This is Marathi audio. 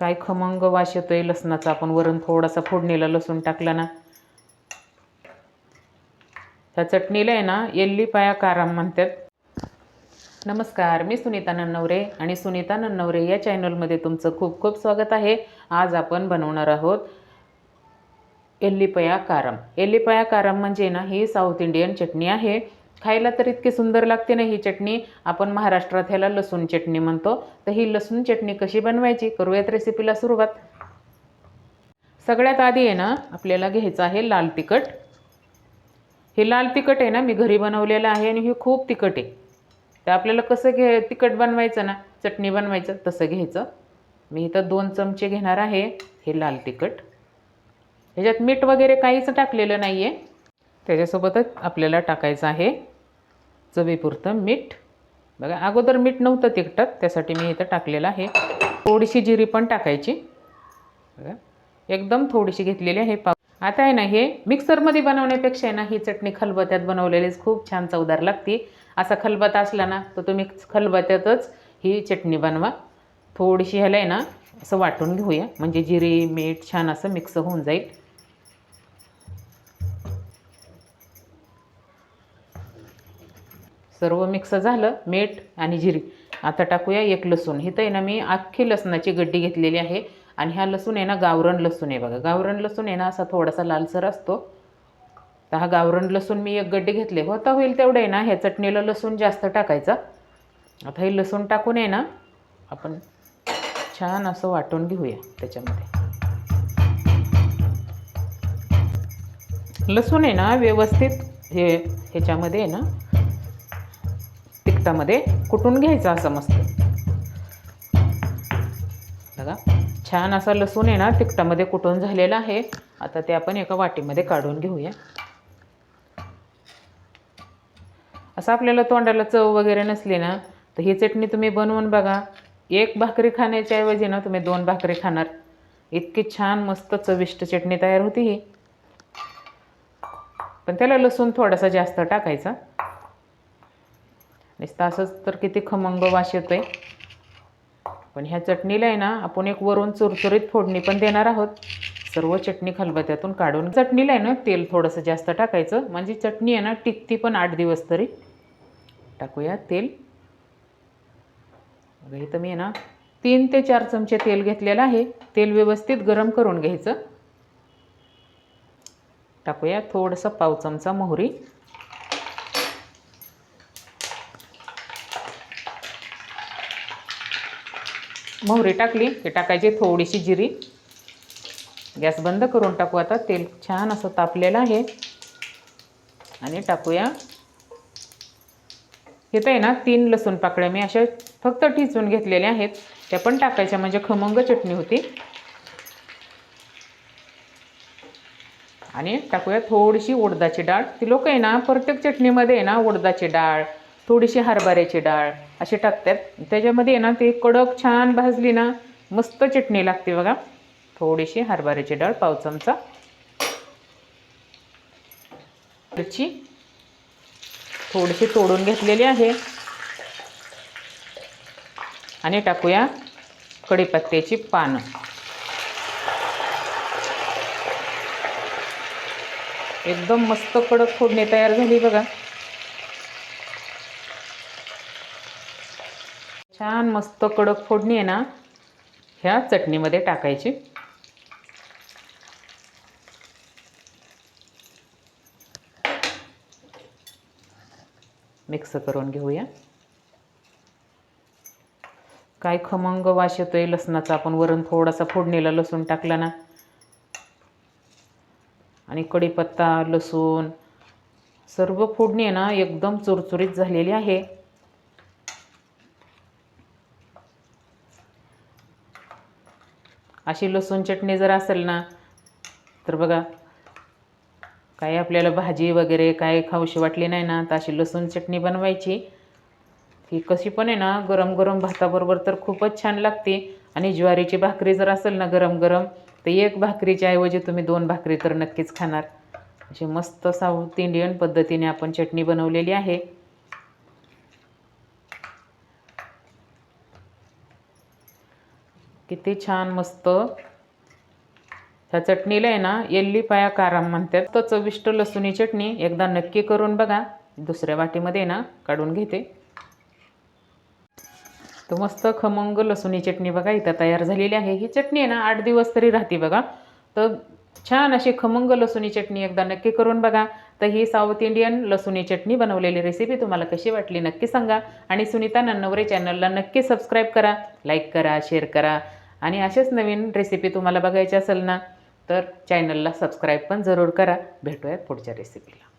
काय खमंग वास येतोय लसणाचा. आपण वरून थोडासा फोडणीला लसूण टाकला ना. ह्या चटणीला आहे ना एल्लिपाया काराम म्हणतात. नमस्कार, मी सुनीता नन्नवरे आणि सुनीता नन्नवरे या चॅनलमध्ये तुमचं खूप खूप स्वागत आहे. आज आपण बनवणार आहोत एल्लिपाया काराम. एल्लिपाया काराम म्हणजे ना ही साऊथ इंडियन चटणी आहे. खायला तर इतकी सुंदर लागते ना ही चटणी. आपण महाराष्ट्रात ह्याला लसूण चटणी म्हणतो. तर ही लसूण चटणी कशी बनवायची करूयात रेसिपीला सुरुवात. सगळ्यात आधी आहे ना आपल्याला घ्यायचं आहे लाल तिखट. हे लाल तिखट आहे ना मी घरी बनवलेलं आहे आणि हे खूप तिखट आहे. तर आपल्याला कसं तिखट बनवायचं ना चटणी बनवायचं तसं घ्यायचं. मी इथं 2 चमचे घेणार आहे हे लाल तिखट. ह्याच्यात मीठ वगैरे काहीच टाकलेलं नाही आहे. त्याच्यासोबतच आपल्याला टाकायचं आहे चवीपुरतं मीठ. बघा अगोदर मीठ नव्हतं तिखटात, त्यासाठी मी इथं टाकलेलं आहे. थोडीशी जिरी पण टाकायची. बघा एकदम थोडीशी घेतलेली आहे. आता आहे ना हे मिक्सरमध्ये बनवण्यापेक्षा आहे ना ही चटणी खलबत्त्यात बनवलेलीच खूप छान चवदार लागते. असा खलबत्ता असला ना तर तुम्ही खलबत्त्यातच ही चटणी बनवा. थोडीशी ह्याला आहे ना असं वाटून घेऊया म्हणजे जिरी मीठ छान असं मिक्स होऊन जाईल. सर्व मिक्स झालं मीठ आणि जिरी. आता टाकूया एक लसूण. इथं आहे ना मी अख्खी लसणाची गड्डी घेतलेली आहे आणि हा लसूण आहे ना गावरान लसूण आहे. बघा गावरान लसूण आहे ना असा थोडासा लालसर असतो. तर हा गावरान लसूण मी एक गड्डी घेतले. होता होईल तेवढं आहे ना ह्या चटणीला लसूण जास्त टाकायचा. आता हे लसूण टाकून आहे ना आपण छान असं वाटून घेऊया त्याच्यामध्ये. लसूण आहे ना व्यवस्थित ह्याच्यामध्ये आहे ना तिखटामध्ये कुटून घ्यायचा असं मस्त. बघा छान असा लसूण आहे ना तिखटामध्ये कुटून झालेला आहे. आता ते आपण एका वाटीमध्ये काढून घेऊया. असं आपल्याला तोंडाला चव वगैरे नसली ना तर ही चटणी तुम्ही बनवून बघा. एक भाकरी खाण्याच्या ऐवजी ना तुम्ही 2 भाकरी खाणार. इतकी छान मस्त चविष्ट चटणी तयार होती ही. पण त्याला लसूण थोडासा जास्त टाकायचा. नुसतं असंच तर किती खमंग वास येतोय. पण ह्या चटणीला आहे ना आपण एक वरून चुरचुरीत फोडणी पण देणार आहोत. सर्व चटणी खलबत्त्यातून काढून चटणीला आहे ना तेल थोडंसं जास्त टाकायचं म्हणजे चटणी आहे ना टिकती पण 8 दिवस तरी. टाकूया तेल. बघा इथं मी आहे ना 3 ते 4 चमचे तेल घेतलेलं आहे. तेल व्यवस्थित गरम करून घ्यायचं. टाकूया थोडंसं पाव चमचा मोहरी. मोहरी टाकली की टाकायची थोडीशी जिरी. गॅस बंद करून टाकू. आता तेल छान असं तापलेलं आहे आणि टाकूया इथं आहे ना 3 लसूण पाकळ्या मी अशा फक्त ठिचून घेतलेल्या आहेत. त्या पण टाकायच्या म्हणजे खमंग चटणी होती. आणि टाकूया थोडीशी उडदाची डाळ. ती लोक आहे ना प्रत्येक चटणीमध्ये आहे ना उडदाची डाळ थोडीशी हरभऱ्याची डाळ अशी टाकतात. त्याच्यामध्ये आहे ना ते कडक छान भाजली ना मस्त चटणी लागते बघा. थोडीशी हरभऱ्याची डाळ पाव चमचा. मिरची थोडीशी तोडून घेतलेली आहे आणि टाकूया कढीपत्त्याची पानं. एकदम मस्त कडक फोडणी तयार झाली बघा. छान मस्त कडक फोडणी आहे ना ह्या चटणीमध्ये टाकायची. मिक्स करून घेऊया. काय खमंग वास येतोय लसणाचा. आपण वरून थोडासा फोडणीला लसूण टाकला ना आणि कढीपत्ता लसूण सर्व फोडणी आहे ना एकदम चुरचुरीत झालेली आहे. अशी लसूण चटणी जर असेल ना तर बघा काय आपल्याला भाजी वगैरे काय खाऊशी वाटली नाही ना तर अशी लसूण चटणी बनवायची. ही कशी पण आहे ना गरम गरम भाताबरोबर तर खूपच छान लागते. आणि ज्वारीची भाकरी जर असेल ना गरम गरम तर एक भाकरीच्या ऐवजी तुम्ही 2 भाकरी तर नक्कीच खाणार. अशी मस्त साऊथ इंडियन पद्धतीने आपण चटणी बनवलेली आहे. किती छान मस्त. ह्या चटणीला आहे ना एल्लिपाया काराम म्हणतात. तर चविष्ट लसुणी चटणी एकदा नक्की करून बघा. दुसऱ्या वाटीमध्ये ना काढून घेते. तर मस्त खमंग लसुणी चटणी बघा इथं तयार झालेली आहे. ही चटणी आहे ना 8 दिवस तरी राहते बघा. तर छान अशी खमंग लसुणी चटणी एकदा नक्की करून बघा. तर ही साऊथ इंडियन लसुणी चटणी बनवलेली रेसिपी तुम्हाला कशी वाटली नक्की सांगा. आणि सुनीता नन्नवरे चॅनलला नक्की सबस्क्राईब करा, लाईक करा, शेअर करा. आणि अशाच नवीन रेसिपी तुम्हाला बघायची असेल ना तर चॅनलला सबस्क्राईब पण जरूर करा. भेटूयात पुढच्या रेसिपीला.